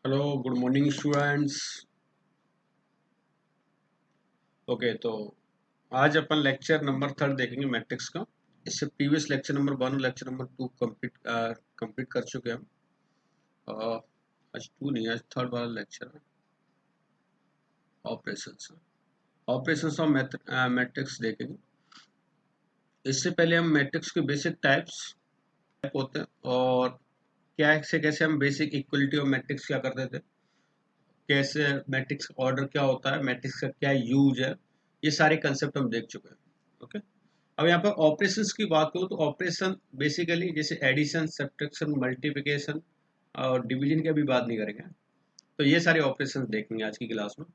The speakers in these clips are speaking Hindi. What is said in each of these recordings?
Hello, good morning students. Okay, तो आज अपन लेक्चर नंबर 3 देखेंगे मैट्रिक्स का। इससे प्रीवियस लेक्चर नंबर 1 और लेक्चर नंबर 2 कंप्लीट कर चुके हैं हम। आज 2 नहीं, आज थर्ड वाला लेक्चर है ऑपरेशंस। ऑपरेशंस ऑफ मैट्रिक्स देखेंगे। इससे पहले हम मैट्रिक्स के बेसिक टाइप्स होते हैं और कैसे हम बेसिक इक्वलिटी ऑफ मैट्रिक्स क्या करते थे, कैसे मैट्रिक्स ऑर्डर क्या होता है, मैट्रिक्स का क्या यूज है, ये सारे कंसेप्ट हम देख चुके हैं। ओके, अब यहाँ पर ऑपरेशंस की बात करूँ तो ऑपरेशन बेसिकली जैसे एडिशन, सब्ट्रैक्शन, मल्टीप्लिकेशन और डिवीजन की अभी बात नहीं करेंगे। तो ये सारे ऑपरेशंस देखेंगे आज की क्लास में।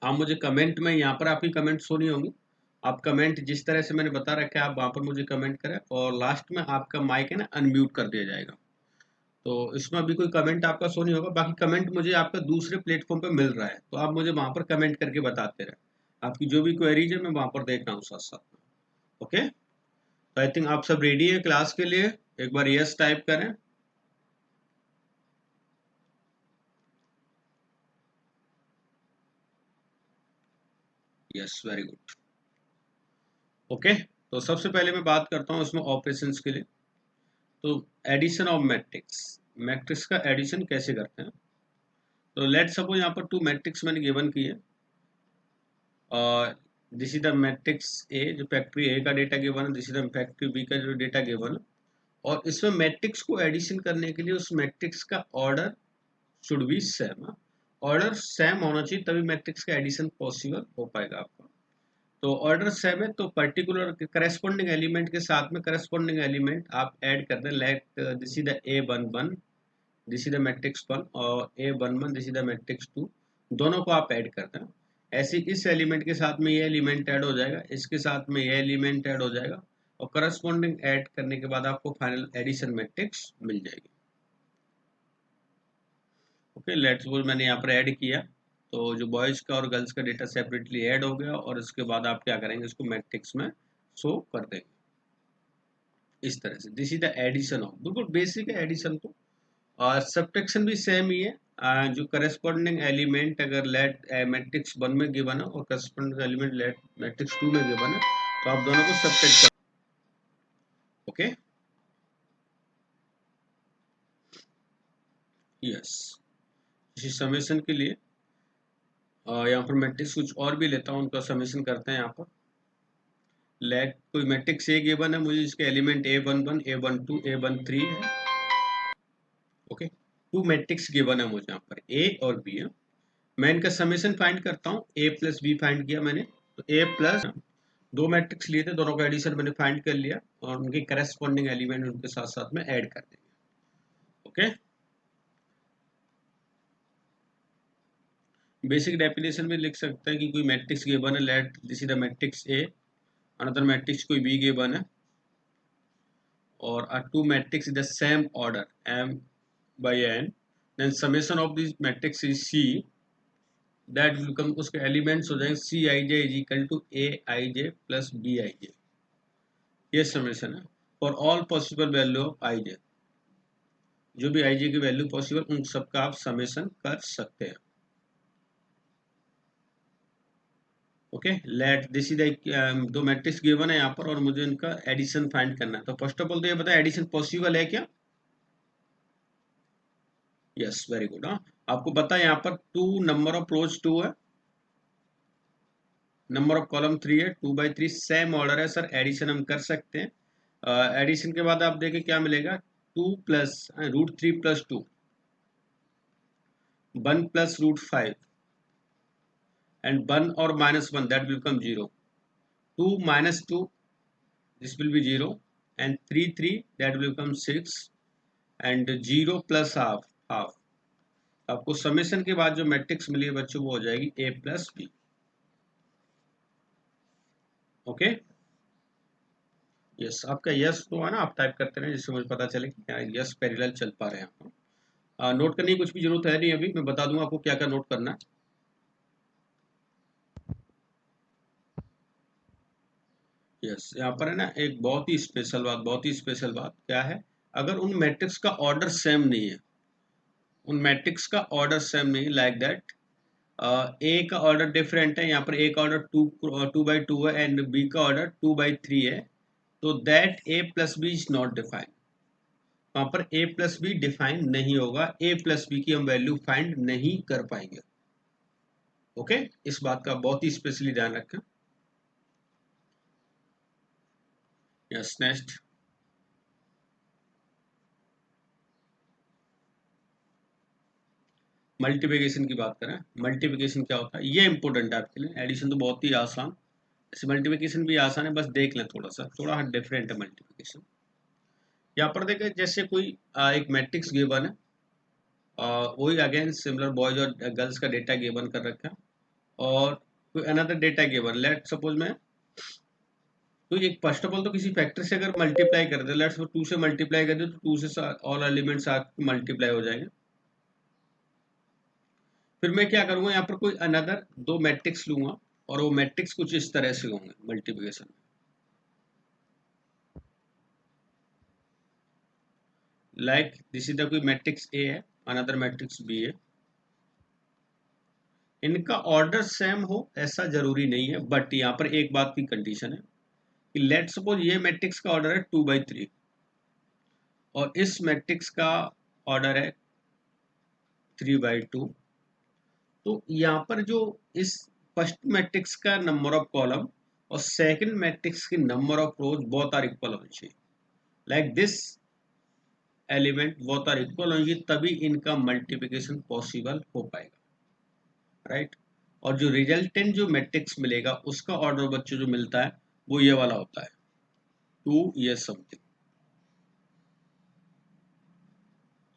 आप मुझे कमेंट में, यहाँ पर आपकी कमेंट सुनी होंगी, आप कमेंट जिस तरह से मैंने बता रखा है आप वहाँ पर मुझे कमेंट करें और लास्ट में आपका माइक है ना अनम्यूट कर दिया जाएगा। तो इसमें अभी कोई कमेंट आपका शो नहीं होगा, बाकी कमेंट मुझे आपका दूसरे प्लेटफॉर्म पे मिल रहा है, तो आप मुझे वहां पर कमेंट करके बताते रहे। आपकी जो भी क्वेरीज है मैं वहां पर देख रहा हूँ साथ साथ में। ओके, तो आई थिंक आप सब रेडी है क्लास के लिए। एक बार यस टाइप करें। Yes, very good. ओके, तो सबसे पहले मैं बात करता हूँ इसमें ऑपरेशंस के लिए। तो एडिशन ऑफ मैट्रिक्स, मैट्रिक्स का एडिशन कैसे करते हैं। तो लेट सपोज यहाँ पर 2 मैट्रिक्स मैंने गिवन की है और this is the matrix A, जो फैक्ट्री ए का डेटा गिवन है, this is the factory B का जो डेटा गिवन है। और इसमें मैट्रिक्स को एडिशन करने के लिए उस मैट्रिक्स का order should be same. Order same होना चाहिए तभी मैट्रिक्स का एडिशन पॉसिबल हो पाएगा आपका। तो ऑर्डर सेम है तो पर्टिकुलर करस्पॉन्डिंग एलिमेंट के साथ में करस्पॉन्डिंग एलिमेंट आप ऐड कर दें। Let this is the A one one, this is the matrix one, और A one one this is the matrix two. दोनों को आप ऐड कर दें। ऐसे इस एलिमेंट के साथ में ये एलिमेंट ऐड हो जाएगा, इसके साथ में ये एलिमेंट ऐड हो जाएगा और करस्पॉन्डिंग ऐड करने के बाद आपको फाइनल एडिशन मैट्रिक्स मिल जाएगी। ओके, लेट्स सपोज मैंने यहाँ पर ऐड किया तो जो बॉयज का और गर्ल्स का डेटा सेपरेटली ऐड हो गया और इसके बाद आप क्या करेंगे, इसको मैट्रिक्स में शो कर देंगे इस तरह से। This is the addition of, बिल्कुल बेसिक है एडिशन तो। और सब्ट्रैक्शन भी सेम ही है। जो करस्पॉन्डिंग एलिमेंट अगर लेट मैट्रिक्स वन में गिवन है और corresponding element let matrix two में गिवन है तो आप दोनों को सब्ट्रैक्ट कर। Okay, yes. इसी समेशन के लिए यहाँ पर मैट्रिक्स कुछ और भी लेता हूँ, उनका समेशन करते हैं यहाँ पर। लेट कोई मैट्रिक्स ए गिवन है मुझे, इसके एलिमेंट ए वन वन, ए वन टू, ए वन थ्री है। ओके, 2 मैट्रिक्स गिवन है मुझे यहाँ पर ए और बी है। मैं इनका समेशन फाइंड करता हूँ। ए प्लस बी फाइंड किया मैंने, तो ए प्लस 2 मैट्रिक्स लिए थे, दोनों का एडिशन मैंने फाइंड कर लिया और उनके करस्पॉन्डिंग एलिमेंट उनके साथ साथ में ऐड कर देंगे। ओके, बेसिक डेफिनेशन में लिख सकते हैं कि कोई मैट्रिक्स गिवन है, late this is the matrix A, another matrix कोई बी गिवन है और a two matrix in the same order m by n, then summation of this matrix is c, that will become, उसके एलिमेंट्स हो जाएंगे C I J is equal to A I J plus B I J. ये समेशन है for all possible value of I J. जो भी आई जे की वैल्यू पॉसिबल उन सबका आप समेशन कर सकते हैं। ओके, लेट दिस इज दो मैट्रिक्स गिवन है यहाँ पर और मुझे इनका एडिशन फाइंड करना है। तो फर्स्ट ऑफ ऑल तो ये बताया एडिशन पॉसिबल है क्या। Yes, very good. हाँ, आपको पता है यहाँ पर 2 नंबर ऑफ रोज 2 है, नंबर ऑफ कॉलम 3 है, 2/3 सेम ऑर्डर है सर, एडिशन हम कर सकते हैं। एडिशन के बाद आप देखें क्या मिलेगा, 2 plus √3 plus 2, 1 plus √5 and 1 or -1 that will become 0, 2 minus 2 this will be 0 and 3 that will become 6 and 0 plus half half। आपको समेशन के बाद जो मैट्रिक्स मिली है बच्चों वो हो जाएगी a plus B. Okay, yes, आपका यस तो है ना, आप टाइप करते रहे जिससे मुझे पता चले कि यस पैरेलल चल पा रहे हैं। नोट करने की कुछ भी जरूरत है नहीं, अभी मैं बता दूंगा आपको क्या क्या नोट करना है। यस, यहाँ पर है ना एक बहुत ही स्पेशल बात, बहुत ही स्पेशल बात क्या है, अगर उन मैट्रिक्स का ऑर्डर सेम नहीं है उन मैट्रिक्स का ऑर्डर सेम नहीं, लाइक दैट ए का ऑर्डर डिफरेंट है, यहाँ पर ए का ऑर्डर टू बाई टू है एंड बी का ऑर्डर 2/3 है, तो that A plus B is not defined. वहां पर ए प्लस बी डिफाइन नहीं होगा, ए प्लस बी की हम वैल्यू फाइंड नहीं कर पाएंगे। ओके, इस बात का बहुत ही स्पेशली ध्यान रखें। Yes, next. मल्टीप्लिकेशन की बात करें, मल्टीप्लिकेशन क्या होता है ये इंपॉर्टेंट है आपके लिए। एडिशन तो बहुत ही आसान, ऐसे मल्टीप्लिकेशन भी आसान है, बस देख लें थोड़ा सा, थोड़ा डिफरेंट है मल्टीप्लिकेशन। यहाँ पर देखें जैसे कोई एक मैट्रिक्स गिवन है, वही अगेन सिमिलर बॉयज और गर्ल्स का डेटा गिवन कर रखा है, और कोई another data given, let suppose मैं तो एक फर्स्ट ऑफ ऑल तो किसी फैक्टर से अगर मल्टीप्लाई कर दे, लेट्स 2 से मल्टीप्लाई कर दे तो 2 से ऑल एलिमेंट्स आपके मल्टीप्लाई हो जाएंगे। फिर मैं क्या करूंगा, यहाँ पर कोई अनदर दो मैट्रिक्स लूंगा और वो मैट्रिक्स कुछ इस तरह से होंगे multiplication. Like this is the कोई मैट्रिक्स ए है, अनदर मैट्रिक्स बी है, इनका ऑर्डर सेम हो ऐसा जरूरी नहीं है, बट यहाँ पर एक बात की कंडीशन है कि लेट सपोज ये मैट्रिक्स का ऑर्डर है 2/3 और इस मैट्रिक्स का ऑर्डर है 3/2, तो यहाँ पर जो इस फर्स्ट मैट्रिक्स का नंबर ऑफ कॉलम और सेकंड मैट्रिक्स की number of rows both are equal होनी चाहिए, like this element both are equal होंगे, तभी इनका मल्टीप्लिकेशन पॉसिबल हो पाएगा, राइट। और जो रिजल्टेंट जो मैट्रिक्स मिलेगा उसका ऑर्डर बच्चों जो मिलता है वो ये वाला होता है 2 ये समथिंग,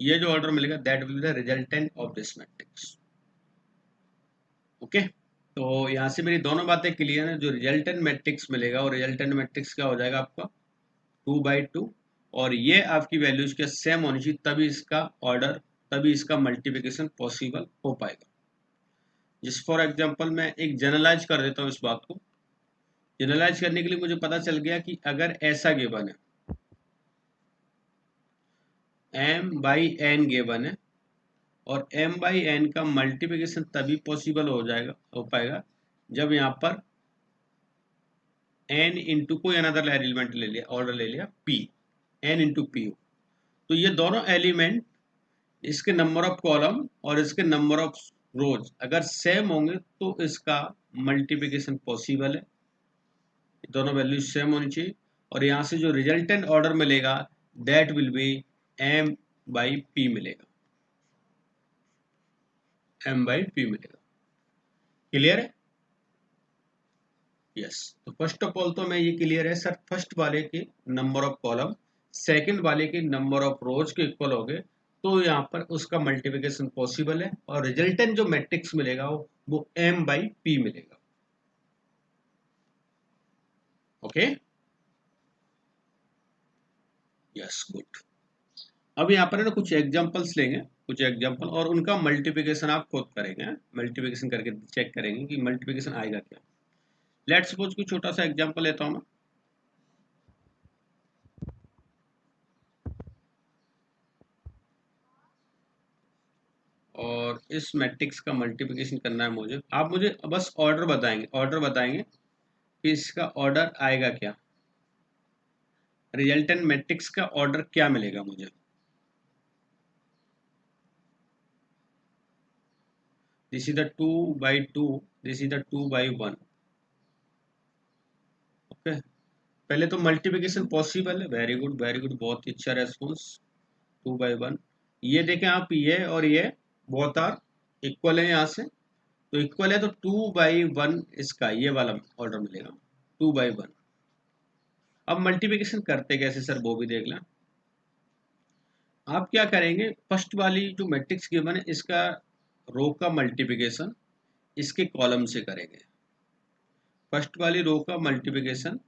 ये जो ऑर्डर मिलेगा that will be the resultant of this matrix. Okay, तो यहाँ से मेरी दोनों बातें क्लियर है, जो रिजल्टेंट मैट्रिक्स मिलेगा और रिजल्टेंट मैट्रिक्स क्या हो जाएगा आपका 2/2, और ये आपकी वैल्यूज के सेम होनी चाहिए, तभी इसका ऑर्डर, तभी इसका मल्टीप्लिकेशन पॉसिबल हो पाएगा। जिस फॉर एग्जांपल मैं एक जनरलाइज कर देता हूँ इस बात को, जनरलाइज करने के लिए मुझे पता चल गया कि अगर ऐसा गिवन है m/n गिवन है और m/n का मल्टीप्लिकेशन तभी पॉसिबल हो पाएगा जब यहाँ पर n इंटू कोई अनदर एलिमेंट ले लिया, ऑर्डर ले लिया p, n इंटू पी हो, तो ये दोनों एलिमेंट इसके नंबर ऑफ कॉलम और इसके नंबर ऑफ रोज अगर सेम होंगे तो इसका मल्टीप्लिकेशन पॉसिबल है, दोनों वैल्यू सेम होनी चाहिए, और यहाँ से जो रिजल्टेंट ऑर्डर मिलेगा दैट विल बी m/p मिलेगा, m/p मिलेगा। क्लियर है? यस, तो फर्स्ट ऑफ ऑल तो मैं ये क्लियर है सर, फर्स्ट वाले के नंबर ऑफ कॉलम सेकंड वाले के नंबर ऑफ रोज के इक्वल हो गए तो यहाँ पर उसका मल्टीप्लिकेशन पॉसिबल है, और रिजल्टेंट जो मैट्रिक्स मिलेगा वो m/p मिलेगा। Okay, yes, good. अब यहाँ पर है ना कुछ एग्जांपल्स लेंगे, कुछ एग्जांपल, और उनका मल्टीप्लिकेशन आप खुद करेंगे, मल्टीप्लिकेशन करके चेक करेंगे कि मल्टीप्लिकेशन आएगा क्या। लेट्स सपोज कोई छोटा सा एग्जांपल लेता हूँ मैं, और इस मैट्रिक्स का मल्टीप्लिकेशन करना है मुझे, आप मुझे बस ऑर्डर बताएंगे कि इसका ऑर्डर आएगा क्या, रिजल्टेंट मैट्रिक्स का ऑर्डर क्या मिलेगा मुझे। This is the 2/2, this is the 2/1। Okay, पहले तो मल्टीप्लिकेशन पॉसिबल है, वेरी गुड वेरी गुड, बहुत ही अच्छा रेस्पॉन्स। 2/1, ये देखें आप, ये और ये बहुत आर इक्वल है, यहाँ से तो इक्वल है, तो 2/1 इसका ये वाला ऑर्डर मिलेगा 2/1। अब मल्टीप्लिकेशन करते कैसे सर वो भी देख लें। आप क्या करेंगे, फर्स्ट वाली जो मैट्रिक्स गिवन है इसका रो का मल्टीप्लिकेशन इसके कॉलम से करेंगे, फर्स्ट वाली रो का मल्टीप्लिकेशन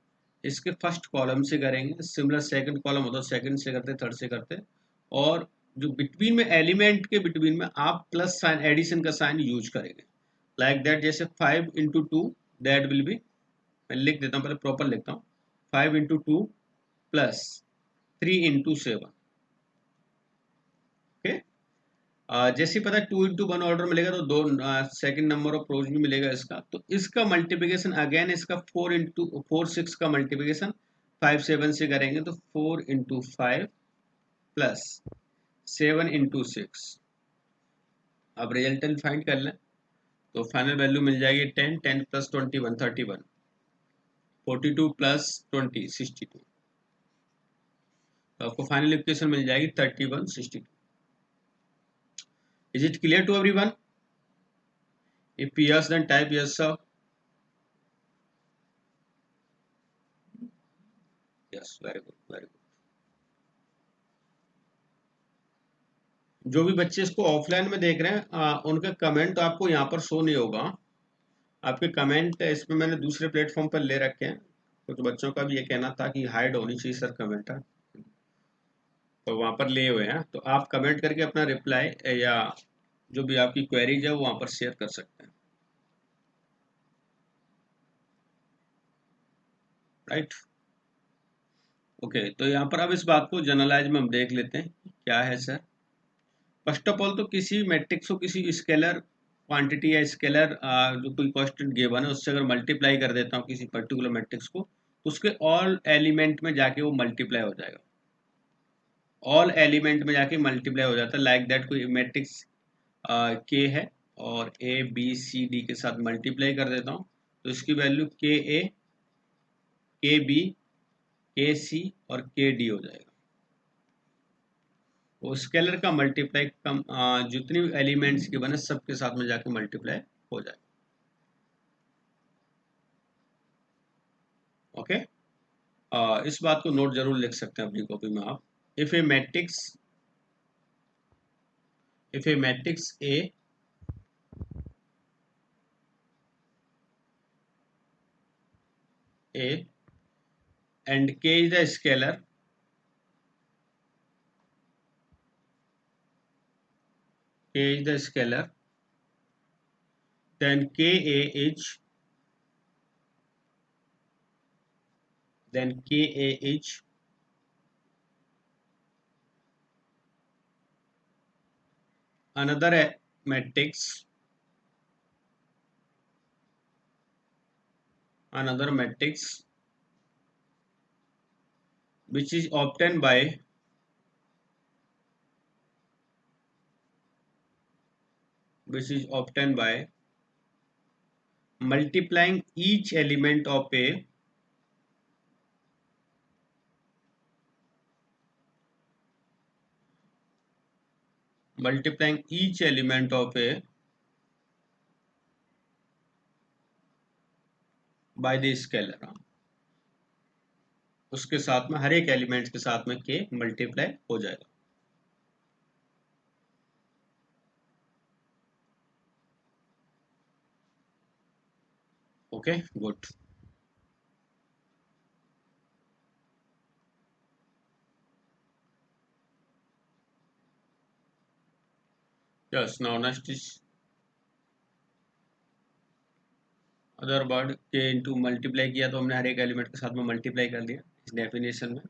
इसके फर्स्ट कॉलम से करेंगे, सिमिलर सेकंड कॉलम होता है सेकंड से करते, थर्ड से करते, और जो बिटवीन में एलिमेंट के बिटवीन में आप प्लस साइन एडिशन का साइन यूज करेंगे, लाइक दैट जैसे 5 इंटू 2 दैट विल बी, मैं लिख देता हूँ, पहले प्रॉपर लिखता हूँ, 5 इंटू 2 प्लस 3 इंटू 7। ओके, जैसे पता है 2 into 1 ऑर्डर मिलेगा तो दो सेकंड नंबर ऑफ रोज भी मिलेगा इसका, तो इसका मल्टीप्लिकेशन अगेन इसका 4 into 4 6 का मल्टीप्लिकेशन 5 7 से करेंगे तो 4 into 5 प्लस 7 into 6। अब रिजल्टेंट फाइंड कर लें तो फाइनल वैल्यू मिल जाएगी 10 10 प्लस 21 31 42 प्लस 20 62। तो आपको फाइनल इक्वेशन मिल जाएगी 31 62। Is it clear to everyone? If yes then type yes sir. Yes, very good very good. जो भी बच्चे इसको ऑफलाइन में देख रहे हैं उनका कमेंट तो आपको यहाँ पर शो नहीं होगा। आपके कमेंट इसमें मैंने दूसरे प्लेटफॉर्म पर ले रखे हैं। कुछ बच्चों का भी ये कहना था कि हाइड होनी चाहिए सर कमेंट, तो वहाँ पर लिए हुए हैं, तो आप कमेंट करके अपना रिप्लाई या जो भी आपकी क्वेरीज है वो वहाँ पर शेयर कर सकते हैं। Right, okay. तो यहाँ पर अब इस बात को जनरलाइज में हम देख लेते हैं क्या है सर। फर्स्ट ऑफ ऑल तो किसी मैट्रिक्स को किसी स्केलर क्वांटिटी या स्केलर जो कोई कांस्टेंट गिवन है उससे अगर मल्टीप्लाई कर देता हूँ किसी पर्टिकुलर मैट्रिक्स को, उसके ऑल एलिमेंट में जाके वो मल्टीप्लाई हो जाएगा। ऑल एलिमेंट में जाके मल्टीप्लाई हो जाता है। लाइक दैट कोई मैट्रिक्स के है और ए बी सी डी के साथ मल्टीप्लाई कर देता हूँ तो इसकी वैल्यू के ए के बी के सी और के डी हो जाएगा। वो स्केलर का मल्टीप्लाई कम जितनी भी एलिमेंट्स की बने सबके साथ में जाके मल्टीप्लाई हो जाएगा। ओके, इस बात को नोट जरूर लिख सकते हैं अपनी कॉपी में आप। If A matrix A and k is the scalar, then ka is another matrix which is obtained by multiplying each element of A by the scalar। उसके साथ में हर एक एलिमेंट के साथ में k मल्टीप्लाई हो जाएगा। Okay good. Yes, now next is other word के इंटू मल्टीप्लाई किया तो हमने हर एक एलिमेंट के साथ में मल्टीप्लाई कर दिया। इस डेफिनेशन में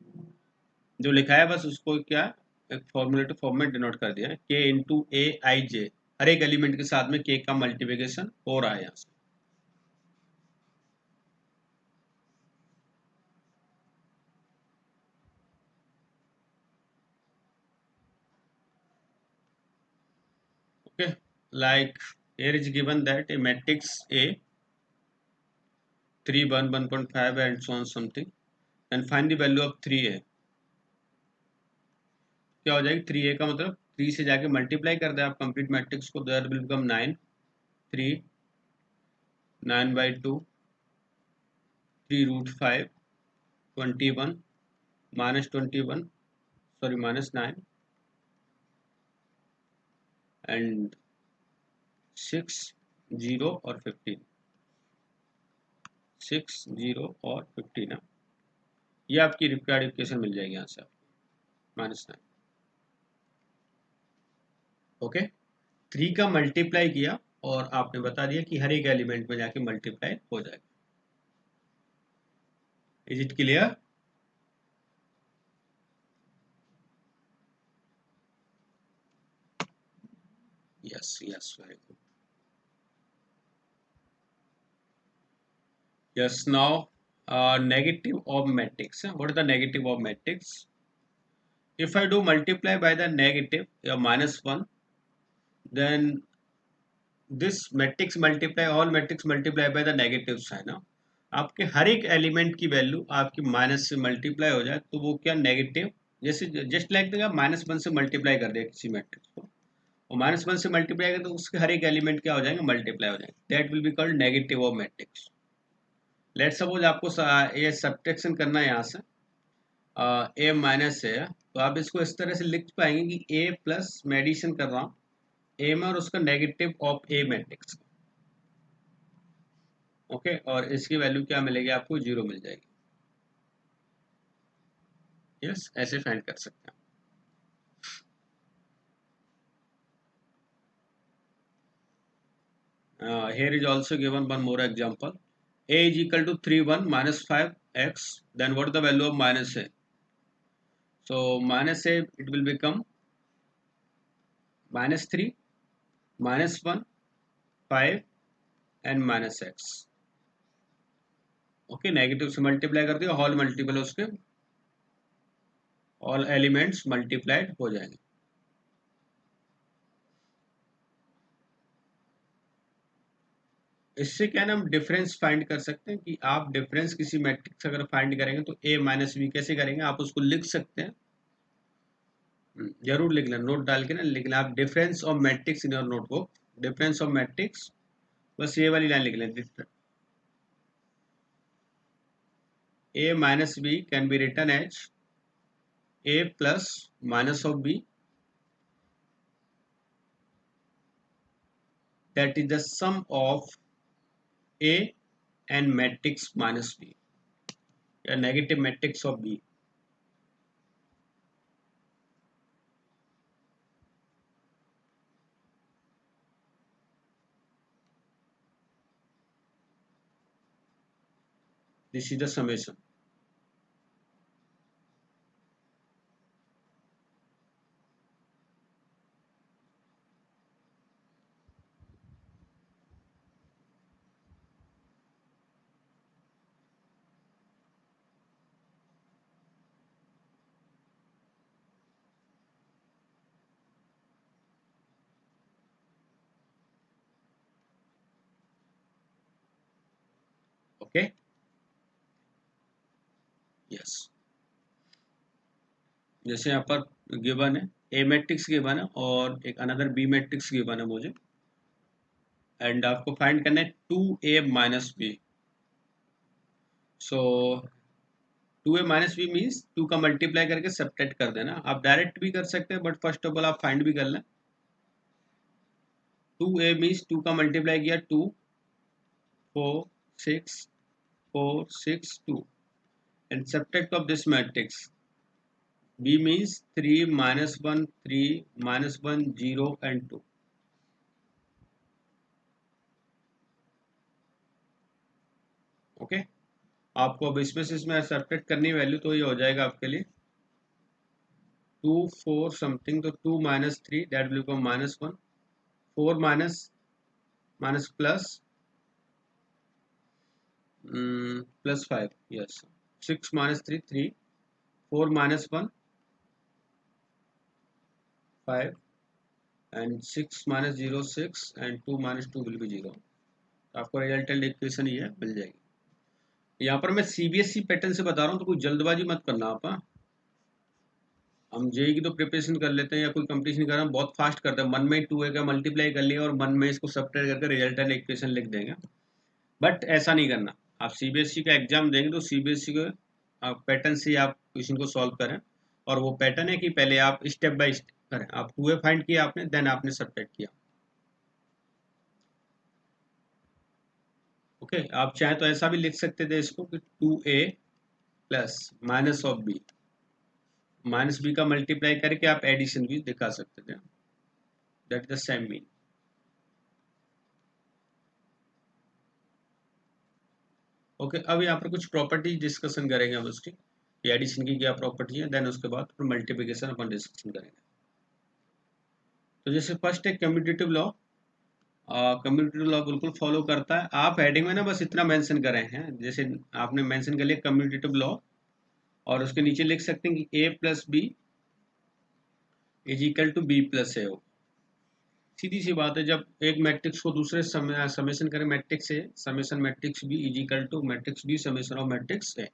जो लिखा है बस उसको क्या एक फॉर्मूलेटिव फॉर्म में डिनोट कर दिया है, के इंटू ए आई जे। हर एक एलिमेंट के साथ में के का मल्टीप्लिकेशन हो रहा है यहाँ से। Okay, like here is given that a matrix A 3 1 1.5 and so on something, and find the value of 3a। क्या हो जाएगी 3a का मतलब 3 से जाके मल्टीप्लाई कर दे आप कंप्लीट मैट्रिक्स को, that will become 9 3 9/2 3√5 21 -21 sorry -9 and 6 0 और 15 6 0 और 15 ये आपकी रिक्वायर्ड इक्वेशन मिल जाएगी यहाँ से आपको -9। ओके, 3 का मल्टीप्लाई किया और आपने बता दिया कि हर एक एलिमेंट में जाके मल्टीप्लाई हो जाएगा। Is it clear? Yes, yes, very good. Yes, now negative of matrix. What is the negative of matrix? If I do multiply by the negative minus 1, then this matrix multiply, all matrix multiply by the negative sign. आपके हर एक एलिमेंट की वैल्यू आपकी माइनस से मल्टीप्लाई हो जाए तो वो क्या नेगेटिव, जैसे जस्ट लाइक देगा माइनस 1 से मल्टीप्लाई कर दिया किसी मैट्रिक्स को, और माइनस 1 से मल्टीप्लाई करें तो उसके हर एक एलिमेंट क्या हो जाएंगे, मल्टीप्लाई हो जाएंगे. That will be called negative of matrix. Let suppose आपको ये सब्ट्रैक्शन करना है यहाँ से, ए माइनस है, तो आप इसको इस तरह से लिख पाएंगे कि ए प्लस मैं एडिशन कर रहा हूँ ए में और उसका negative of A matrix. Okay, और इसकी वैल्यू क्या मिलेगी आपको, जीरो मिल जाएगी. यस, ऐसे फाइंड कर सकते हैं. Here is also given one more example. A is equal to 3 1 minus 5x, then what is the value of minus a? So minus a, it will become minus 3 minus 1 5 and minus x. Okay, negative से मल्टीप्लाई कर दिया, ऑल मल्टीपल उसके ऑल एलिमेंट्स मल्टीप्लाइड हो जाएंगे. इससे क्या ना हम डिफरेंस फाइंड कर सकते हैं कि आप डिफरेंस किसी मैट्रिक्स अगर फाइंड करेंगे तो a माइनस बी कैसे करेंगे, आप उसको लिख सकते हैं. जरूर लिख लेना, नोट डाल के ना लिख लेना आप, difference of matrix in your notebook. Difference of matrix, बस ये वाली लाइन लिख लें. a minus b can be written as a plus minus of b, that is the sum of a and matrix minus b, a negative matrix of b. This is the summation. Okay, yes. जैसे यहाँ पर गिवन है ए मैट्रिक्स गिवन है और एक अनदर बी मैट्रिक्स गिवन है मुझे, एंड आपको फाइंड करना है 2a माइनस बी. सो 2a माइनस बी मीन्स 2 का मल्टीप्लाई करके सब्ट्रैक्ट कर देना. आप डायरेक्ट भी कर सकते हैं, बट फर्स्ट ऑफ ऑल आप फाइंड भी कर लें. 2a मीन्स 2 का मल्टीप्लाई किया 2 4 6 4 6 2, and subtract of this matrix. B means 3 minus 1 3 minus 1 0 and 2. Okay, आपको अब इसमें से इसमें सब्ट्रैक्ट करनी वैल्यू, तो ये हो जाएगा आपके लिए 2 4 समथिंग, तो 2 minus 3 that will become minus 1, 4 minus minus plus plus 5, yes, 6 minus 3 3, 4 minus 1 5 and 6 minus 0 6 and 2 minus 2 will be 0. आपको रिजल्टेंट इक्वेशन ये मिल जाएगी. यहाँ पर मैं सीबीएसई पैटर्न से बता रहा हूँ, तो कोई जल्दबाजी मत करना आप. हम जेई की तो प्रिपरेशन कर लेते हैं या कोई कंपटीशन कर रहे हैं, बहुत फास्ट करते हैं, मन में 2a का मल्टीप्लाई कर लिया और मन में इसको सब्ट्रैक्ट करके रिजल्टेंट इक्वेशन लिख देंगे. बट ऐसा नहीं करना. आप सीबीएसई का एग्जाम देंगे तो सीबीएसई के पैटर्न से आप क्वेश्चन को सॉल्व करें, और वो पैटर्न है कि पहले आप स्टेप बाय स्टेप करें. आप 2a फाइंड किया आपने, देन आपने सब्ट्रैक्ट किया. ओके, आप चाहे तो ऐसा भी लिख सकते थे इसको कि 2a plus minus of B, minus B का मल्टीप्लाई करके आप एडिशन भी दिखा सकते थे. That is the same mean. Okay, अब यहाँ पर कुछ प्रॉपर्टी डिस्कशन करेंगे हम उसकी, एडिशन की क्या प्रॉपर्टी है, देन उसके बाद फिर मल्टीप्लिकेशन अपन डिस्कशन करेंगे. तो जैसे फर्स्ट है कम्यूटेटिव लॉ, कम्यूटेटिव लॉ बिल्कुल फॉलो करता है। आप हेडिंग में ना बस इतना मेंशन कर रहे हैं, जैसे आपने मेंशन कर लिया कम्यूटेटिव लॉ, और उसके नीचे लिख सकते हैं कि a plus B is equal to B plus A हो। सीधी सी बात है, जब एक मैट्रिक्स को दूसरे समेशन करें matrix A, summation matrix B is equal to matrix B summation of matrix A.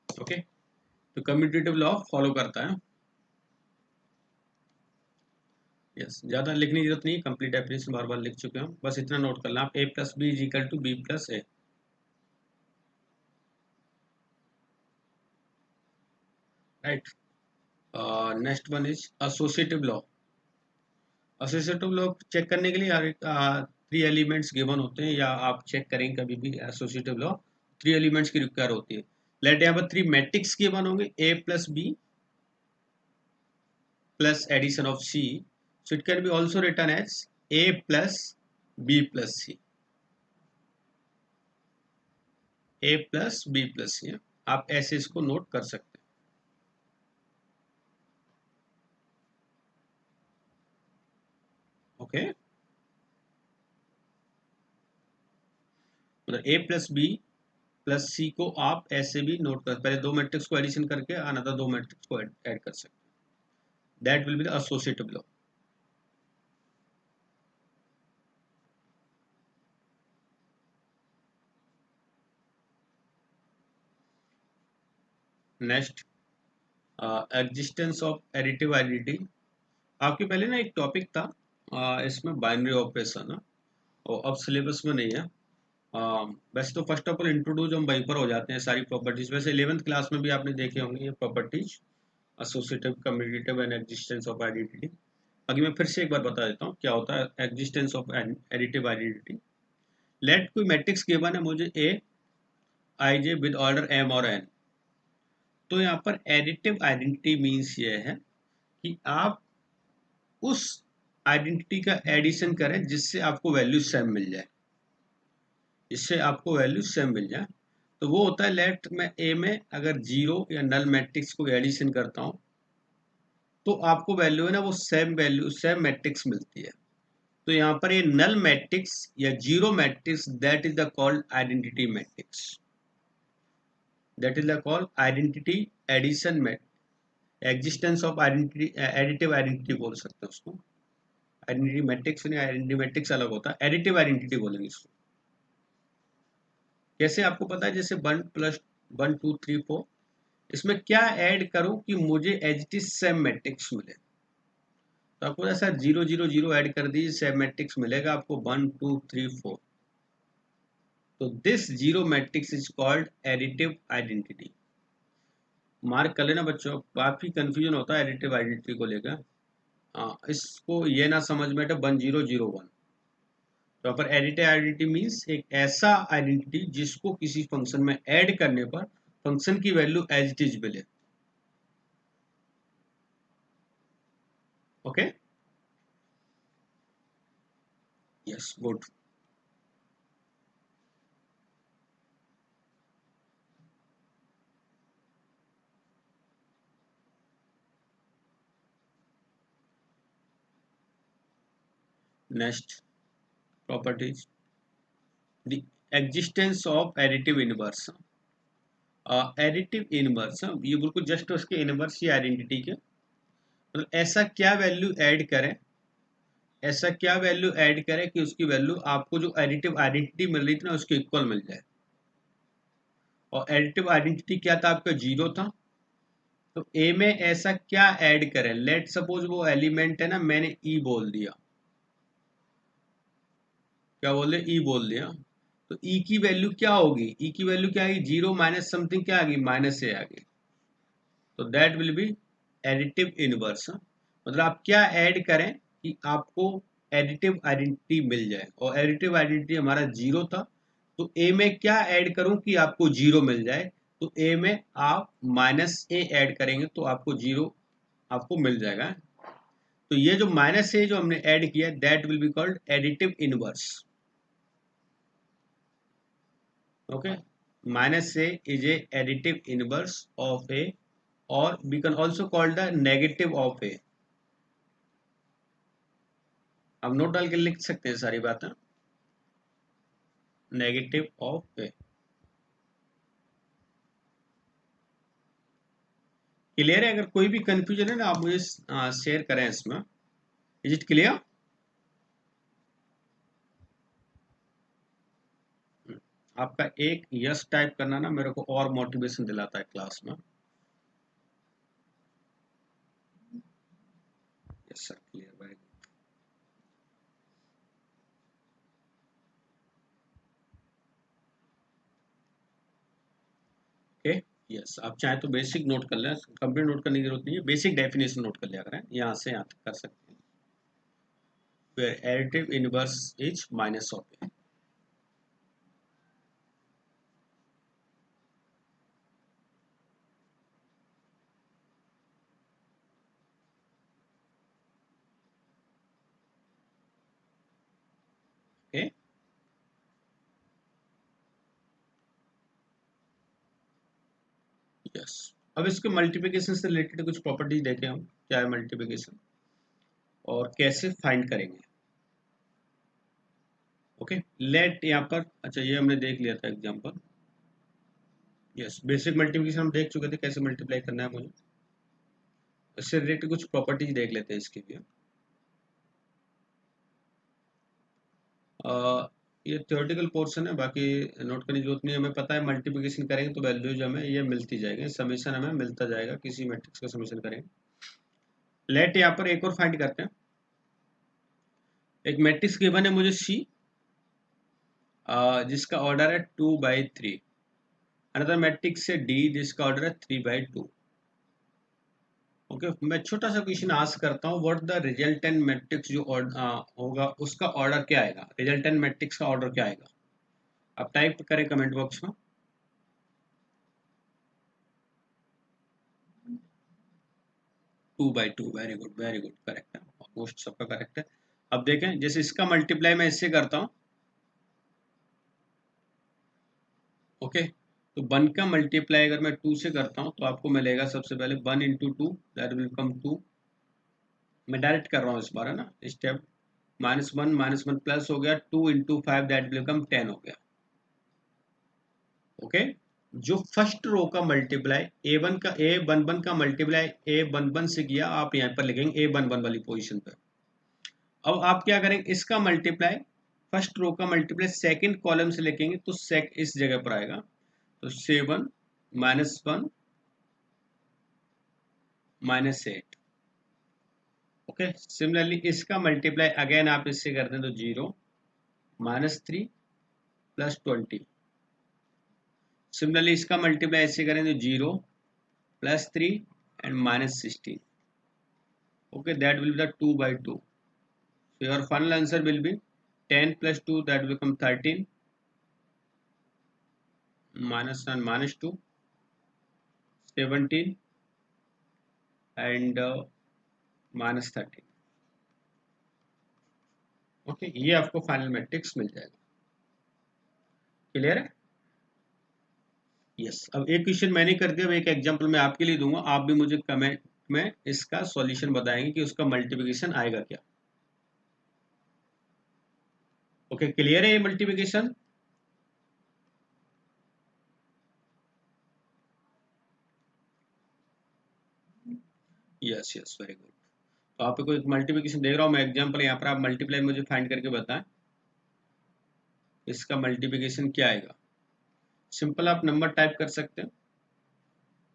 Okay, तो कम्यूटेटिव लॉ फॉलो करता है। यस, ज्यादा लिखने की जरूरत नहीं, कंप्लीट डेफिनेशन बार बार लिख चुके हैं, बस इतना नोट कर लें आप, a plus B is equal to B plus A. Right. Next one is associative law. Associative law check करने के लिए यार 3 एलिमेंट्स गिवन होते हैं, या आप चेक करेंगे कभी भी एसोसिएटिव लॉ 3 एलिमेंट्स की रिक्वायर होती है। लेट यहाँ पर 3 मैट्रिक्स गिवन होंगे, a plus B plus addition of c, so it can be also written as a plus b plus c, a plus b plus c। आप ऐसे इसको नोट कर सकते हैं। ओके, मतलब a प्लस बी प्लस सी को आप ऐसे भी नोट कर, पहले 2 मैट्रिक्स को एडिशन करके अनदर 2 मैट्रिक्स को ऐड कर सकते हैं। That will be the associative law. Next, existence of additive identity. आपके पहले ना एक टॉपिक था, इसमें बाइनरी ऑपरेशन है, और अब सिलेबस में नहीं है। वैसे तो फर्स्ट ऑफ ऑल इंट्रोड्यूस हम वहीं पर हो जाते हैं सारी प्रॉपर्टीज, वैसे 11th क्लास में भी आपने देखे होंगे ये properties, associative, commutative and existence of identity. अभी मैं फिर से एक बार बता देता हूँ क्या होता है existence of additive identity. Let कोई मैट्रिक्स गिवन है मुझे a I j with order m और एन, तो यहाँ पर एडिटिव आइडेंटिटी मीन्स ये है कि आप उस आइडेंटिटी का एडिशन करें जिससे आपको वैल्यू सेम मिल जाए, इससे आपको वैल्यू सेम मिल जाए। तो वो होता है, लेट मैं ए में अगर जीरो या नल मैट्रिक्स को एडिशन करता हूँ तो आपको वैल्यू है ना वो सेम वैल्यू सेम मैट्रिक्स मिलती है। तो यहाँ पर ये नल मैट्रिक्स या zero matrix, that is the called identity matrix, that is the called identity addition matrix, existence of identity, additive identity बोल सकते हैं उसको। आइडेंटिटी मैट्रिक्स नहीं, आइडेंटिटी मैट्रिक्स अलग होता है, एडिटिव आइडेंटिटी बोलेंगे इसको। कैसे आपको पता है, जैसे 1 प्लस 1 2 3 4, इसमें क्या ऐड करूं कि मुझे एच टी सेम मैट्रिक्स मिले। तो आपको ऐसा 0 0 0 ऐड कर दीजिए, सेम मैट्रिक्स मिलेगा आपको 1 2 3 4। तो this zero matrix is called additive identity. Mark कर लेना बच्चों, काफी कंफ्यूजन होता है एडिटिव आइडेंटिटी को लेकर। हाँ, इसको ये ना समझ में आए 1 0 0 1। तो यहाँ पर एडिटिव आइडेंटिटी मीन्स एक ऐसा आइडेंटिटी जिसको किसी फंक्शन में ऐड करने पर फंक्शन की वैल्यू एज इट इज मिले। Okay, yes, good. Next properties, the existence of additive inverse. Additive inverse, ये बिल्कुल जस्ट उसके इनवर्स ही आइडेंटिटी के, मतलब ऐसा क्या वैल्यू ऐड करें, ऐसा क्या वैल्यू ऐड करें कि उसकी वैल्यू आपको जो एडिटिव आइडेंटिटी मिल रही थी ना उसके इक्वल मिल जाए। और एडिटिव आइडेंटिटी क्या था आपका, जीरो था। तो ए में ऐसा क्या ऐड करें, लेट सपोज वो एलिमेंट है ना, मैंने ई बोल दिया, क्या बोल रहे, ई बोल दिया। तो ई की वैल्यू क्या होगी, ई की वैल्यू क्या आएगी, जीरो माइनस समथिंग क्या आ गई, माइनस ए आ गई। तो that will B additive inverse. मतलब आप क्या ऐड करें कि आपको एडिटिव आइडेंटिटी मिल जाए, और एडिटिव आइडेंटिटी हमारा जीरो था, तो ए में क्या ऐड करूं कि आपको जीरो मिल जाए। तो ए में आप माइनस ए ऐड करेंगे तो आपको जीरो आपको मिल जाएगा। तो ये जो माइनस ए जो हमने ऐड किया, that will be called additive inverse. Okay, minus a is a additive inverse of a, or we can also call the negative of a, अब नोट डाल के लिख सकते हैं सारी बातें, नेगेटिव ऑफ ए। क्लियर है? अगर कोई भी कंफ्यूजन है ना आप मुझे शेयर करें इसमें। Is it clear? आपका एक यस टाइप करना ना मेरे को और मोटिवेशन दिलाता है क्लास में। Yes sir, clear, very good. Okay, yes, आप चाहे तो बेसिक नोट कर लें, कंप्लीट नोट करने की जरूरत नहीं है, बेसिक डेफिनेशन नोट कर लिया करें, यहाँ से यहाँ तक कर सकते हैं। where additive inverse is minus of a। Okay, yes. अब इसके मल्टीप्लिकेशन से रिलेटेड कुछ प्रॉपर्टीज देखें हम, क्या है मल्टीप्लिकेशन और कैसे फाइंड करेंगे। ओके, लेट यहाँ पर, अच्छा ये हमने देख लिया था एग्जांपल। यस, बेसिक मल्टीप्लिकेशन हम देख चुके थे कैसे मल्टीप्लाई करना है मुझे। इससे रिलेटेड कुछ प्रॉपर्टीज देख लेते हैं इसके भी। ये थ्योरेटिकल पोर्शन है, बाकी नोट करने की जरूरत नहीं है। हमें पता है मल्टीप्लिकेशन करेंगे तो वैल्यूज हमें ये मिलती जाएगी, समीशन हमें मिलता जाएगा, किसी मैट्रिक्स का समीशन करेंगे। लेट यहाँ पर एक और फाइंड करते हैं। एक मैट्रिक्स गिवन है मुझे सी, जिसका ऑर्डर है 2/3। अनदर मैट्रिक्स है डी जिसका ऑर्डर है 3/2। ओके, मैं छोटा सा क्वेश्चन आस्क करता हूँ, व्हाट द रिजल्टेंट मैट्रिक्स जो होगा उसका ऑर्डर क्या आएगा, रिजल्टेंट मैट्रिक्स का ऑर्डर क्या आएगा। आप टाइप करें कमेंट बॉक्स में। 2/2, very good very good, correct है, ऑलमोस्ट सबका करेक्ट है। अब देखें, जैसे इसका मल्टीप्लाई मैं इससे करता हूँ, ओके, तो 1 का मल्टीप्लाई अगर मैं 2 से करता हूँ तो आपको मिलेगा सबसे पहले 1 इंटू 2, दैट विल कम 2। मैं डायरेक्ट कर रहा हूँ इस बार, है ना, स्टेप। -1 प्लस हो गया, 2 इंटू 5 दैट विल कम 10 हो गया। ओके, जो फर्स्ट रो का मल्टीप्लाई A11 का मल्टीप्लाई A11 से किया, आप यहाँ पर लिखेंगे A11 वाली पोजीशन पर। अब आप क्या करेंगे, इसका मल्टीप्लाई, फर्स्ट रो का मल्टीप्लाई सेकंड कॉलम से लिखेंगे तो सेक इस जगह पर आएगा, तो 7 -1 -8। ओके, सिमिलरली इसका मल्टीप्लाई अगेन आप इससे करते हैं तो 0 -3 +20। सिमिलरली इसका मल्टीप्लाई ऐसे करें तो 0 +3 and -16। Okay, that will be the 2/2। So your final answer will be 10 plus 2, that will become 13, -1 -2 17 and -13। Okay, ये आपको फाइनल मैट्रिक्स मिल जाएगा। क्लियर है? यस, अब एक क्वेश्चन मैंने कर दिया, अब एक एग्जांपल मैं आपके लिए दूंगा, आप भी मुझे कमेंट में इसका सॉल्यूशन बताएंगे कि उसका मल्टीप्लिकेशन आएगा क्या। ओके, क्लियर है ये multiplication? Yes yes, very good. तो आपको एक मल्टीप्लिकेशन देख रहा हूँ मैं एग्जांपल, यहाँ पर आप मल्टीप्लाई मुझे फाइंड करके बताएं इसका मल्टीप्लिकेशन क्या आएगा। सिंपल आप नंबर टाइप कर सकते हैं।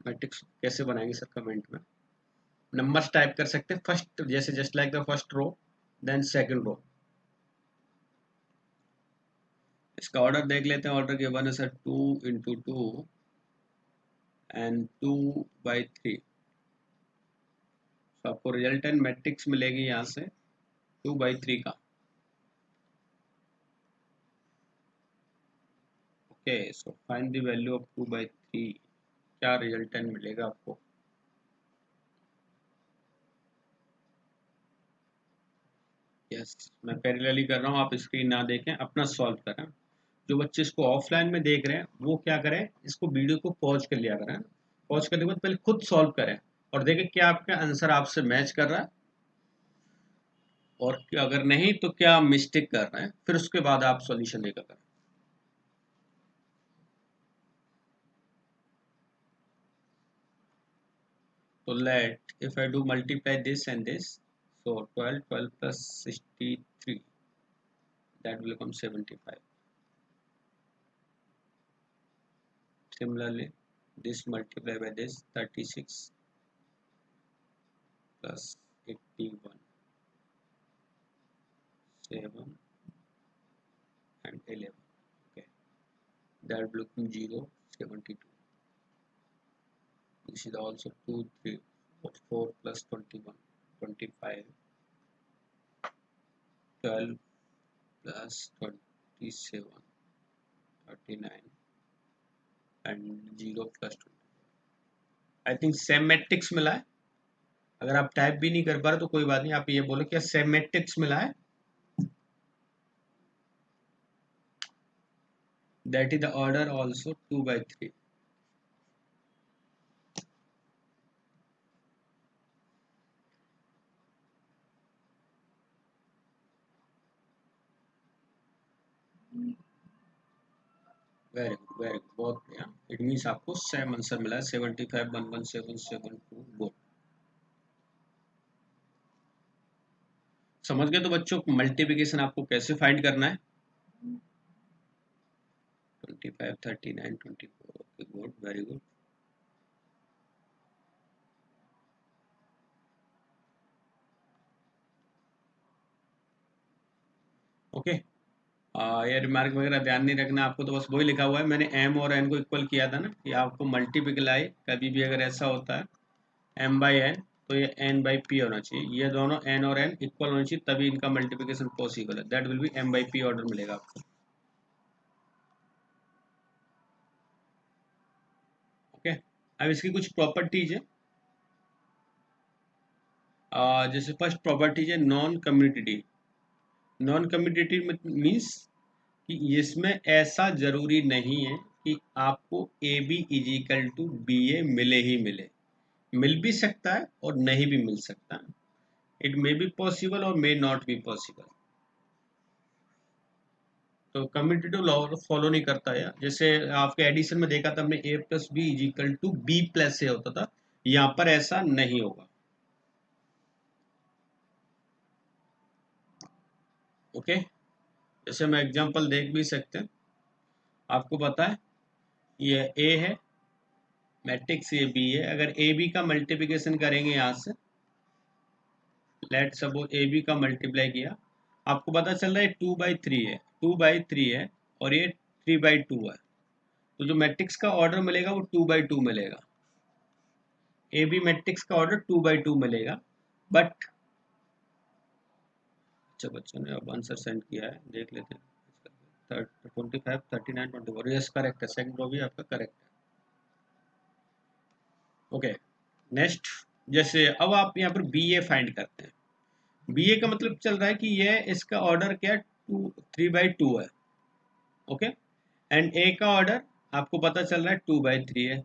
मैट्रिक्स कैसे बनाएंगे सर, कमेंट में नंबर्स टाइप कर सकते हैं, फर्स्ट जैसे just like the first row then second row. इसका ऑर्डर देख लेते हैं, ऑर्डर गिवन है सर 2 इंटू 2 एंड 2/3। तो आपको रिजल्टेंट मैट्रिक्स मिलेगी यहाँ से 2/3 का। Okay, so find the value of 2/3, क्या रिजल्टेंट मिलेगा आपको। यस, मैं पैरेलली कर रहा हूँ, आप स्क्रीन ना देखें, अपना सॉल्व करें। जो बच्चे इसको ऑफलाइन में देख रहे हैं वो क्या करें, इसको वीडियो को पॉज कर लिया करें। पॉज करने के बाद पहले खुद सॉल्व करें और देखें क्या आपका आंसर आपसे मैच कर रहा है। और अगर नहीं तो क्या मिस्टेक कर रहे हैं, फिर उसके बाद आप सॉल्यूशन लेकर करें। So let if I do multiply this and this, so 12 plus 63, that will become 75. Similarly, this multiply by this 36 plus 81, 7 and 11. Okay, that will become 0, 72. This is also 2, 3, 4 plus 21, 25, 12 plus 27, 39 and 0 plus 20. I think same matrix मिला है। अगर आप टाइप भी नहीं कर पा रहे तो कोई बात नहीं, आप ये बोलो क्या सेम मैट्रिक्स मिला है। That is the order also 2/3। Very good, very good, बहुत बढ़िया। इट मीन्स आपको सेम आंसर मिला है 75, 11772। समझ गए तो बच्चों, मल्टीप्लिकेशन आपको कैसे फाइंड करना है। 25, 39, 24। Okay, good, very good. Okay, ये रिमार्क वगैरह ध्यान नहीं रखना आपको, तो बस वही लिखा हुआ है। मैंने एम और एन को इक्वल किया था ना, कि आपको मल्टीप्लाई कभी भी अगर ऐसा होता है एम बाई एन, तो ये एन बाई पी होना चाहिए। ये दोनों एन और एन इक्वल होना चाहिए, तभी इनका मल्टीप्लिकेशन पॉसिबल है। That will be M by P order मिलेगा आपको। ओके, अब इसकी कुछ प्रॉपर्टीज है। जैसे फर्स्ट प्रॉपर्टीज है non commutative. Non commutative means कि इसमें ऐसा जरूरी नहीं है कि आपको A B is equal to B A मिले ही मिले। मिल भी सकता है और नहीं भी मिल सकता है। इट मे बी पॉसिबल और मे नॉट बी पॉसिबल। तो कम्यूटेटिव लॉ फॉलो नहीं करता है। जैसे आपके एडिशन में देखा था हमने A plus B is equal to B plus A होता था, यहाँ पर ऐसा नहीं होगा। ओके, जैसे हम एग्जांपल देख भी सकते हैं। आपको पता है ये ए है, मैट्रिक्स ए बी है। अगर ए बी का मल्टीप्लिकेशन करेंगे यहाँ से, लेट सपोज ए बी का मल्टीप्लाई किया, आपको पता चल रहा है 2/3 है, 2/3 है और ये 3/2 है। तो जो मैट्रिक्स का ऑर्डर मिलेगा वो 2/2 मिलेगा। ए बी मैट्रिक्स का ऑर्डर 2/2 मिलेगा। बट अच्छा, बच्चों ने अब आंसर सेंड किया है, देख लेते हैं। 25, 39, 24, यस करेक्ट है। सेकंड रो भी आपका करेक्ट है। ओके, नेक्स्ट, जैसे अब आप यहाँ पर बी ए फाइंड करते हैं। बी ए का मतलब चल रहा है कि ये इसका ऑर्डर क्या है, 3/2 है। ओके, एंड ए का ऑर्डर आपको पता चल रहा है 2/3 है।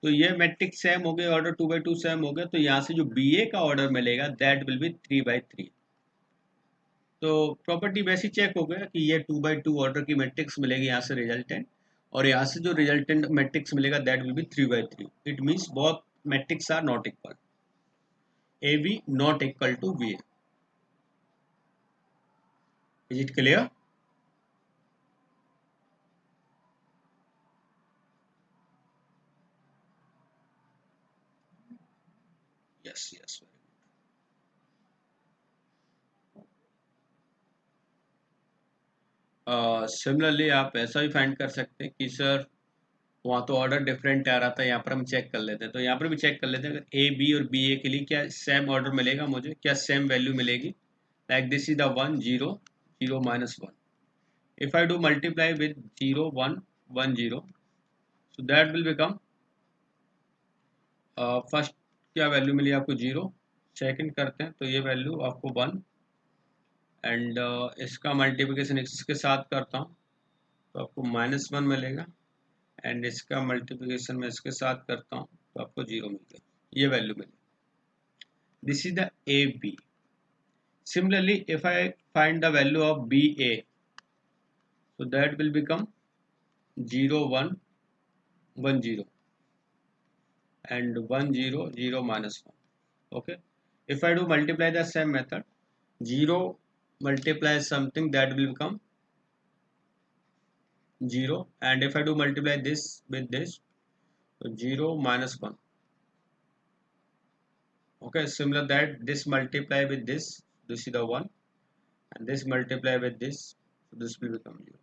तो ये मैट्रिक्स सेम हो गया, ऑर्डर 2/2 सेम हो गया, तो यहाँ से जो बी ए का ऑर्डर मिलेगा दैट विल बी 3/3। तो प्रॉपर्टी वैसी चेक हो गया कि ये 2/2 ऑर्डर की मैट्रिक्स मिलेगी यहाँ से रिजल्टेंट, और यहाँ से जो रिजल्टेंट मैट्रिक्स मिलेगा that will be 3/3। It means both matrix are not equal, A B not equal to B A. Is it clear? Yes yes. Similarly आप ऐसा भी फाइंड कर सकते हैं कि सर वहाँ तो ऑर्डर डिफरेंट आ रहा था, यहाँ पर हम चेक कर लेते हैं। तो यहाँ पर भी चेक कर लेते हैं, अगर ए बी और बी ए के लिए क्या सेम ऑर्डर मिलेगा, मुझे क्या सेम वैल्यू मिलेगी। Like this is the 1 0 0 -1। If I do multiply with 0 1 1 0, so that will become, first क्या वैल्यू मिली आपको 0, सेकंड करते हैं तो ये वैल्यू आपको 1, एंड इसका मल्टीप्लिकेशन इसके साथ करता हूँ तो आपको -1 मिलेगा, एंड इसका मल्टीप्लिकेशन में इसके साथ करता हूँ तो आपको 0 मिल गया। ये वैल्यू मिली। This is the A B. Similarly, if I find the value of BA, so that will become 0 1 1 0 and 1 0 0 minus 1. Okay, if I do multiply the same method, 0 multiply something, that will become 0, and if I do multiply this with this, so 0 minus 1. Okay, similar that this multiply with this is the 1, and this multiply with this, so this will become 0.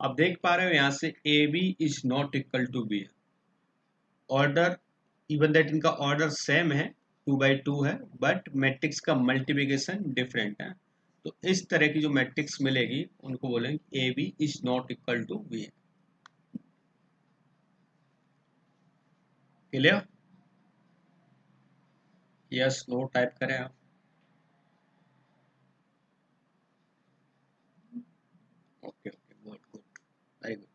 आप देख पा रहे हो यहाँ से AB is not equal to B, order even that इनका ऑर्डर सेम है, 2 by 2 है, बट मैट्रिक्स का मल्टीप्लिकेशन डिफरेंट है। तो इस तरह की जो मैट्रिक्स मिलेगी उनको बोलेंगे AB is not equal to B. Clear? Yes no type करें आप। Okay okay, good good, very good.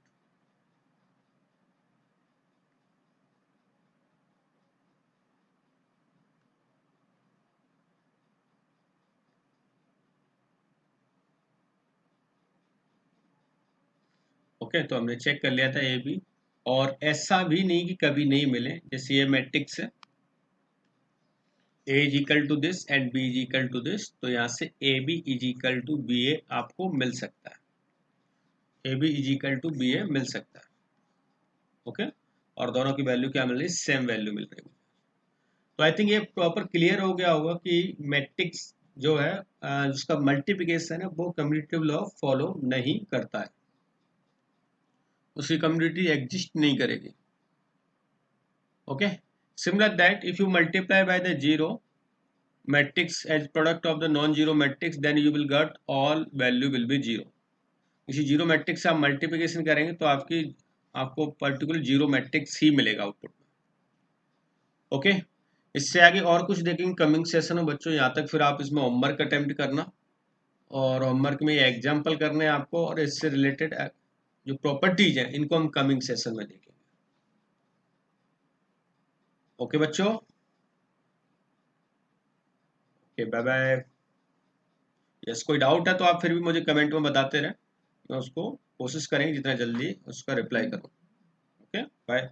Okay, तो हमने चेक कर लिया था ए बी, और ऐसा भी नहीं कि कभी नहीं मिले। जैसे ये मैट्रिक्स है, A is equal to this and B is equal to this, तो यहाँ से A B is equal to B A आपको मिल सकता है, A B is equal to B A मिल सकता है। ओके, और दोनों की वैल्यू क्या मिल रही है? सेम वैल्यू मिल रही है। तो आई थिंक ये प्रॉपर क्लियर हो गया होगा कि मैट्रिक्स जो है जिसका मल्टीप्लिकेशन है वो कम्यूटेटिव लॉ फॉलो नहीं करता है, उसकी कम्युनिटी एग्जिस्ट नहीं करेगी। Okay, similar that if you multiply by the zero matrix as product of the non zero matrix, then you will get all value will be zero. किसी जीरो मैट्रिक्स से आप मल्टीप्लिकेशन करेंगे तो आपको पर्टिकुलर जीरो मैट्रिक्स ही मिलेगा आउटपुट में। ओके, इससे आगे और कुछ देखेंगे कमिंग सेशन में बच्चों। यहाँ तक फिर आप इसमें होमवर्क अटेम्प्ट करना, और होमवर्क में ये एग्जाम्पल करने हैं आपको, और इससे रिलेटेड जो प्रॉपर्टीज हैं इनको हम कमिंग सेशन में देखेंगे। ओके बच्चों, ओके, बाय बाय। यस, कोई डाउट है तो आप फिर भी मुझे कमेंट में बताते रहें, मैं उसको कोशिश करेंगे जितना जल्दी उसका रिप्लाई करूँ। Okay, bye.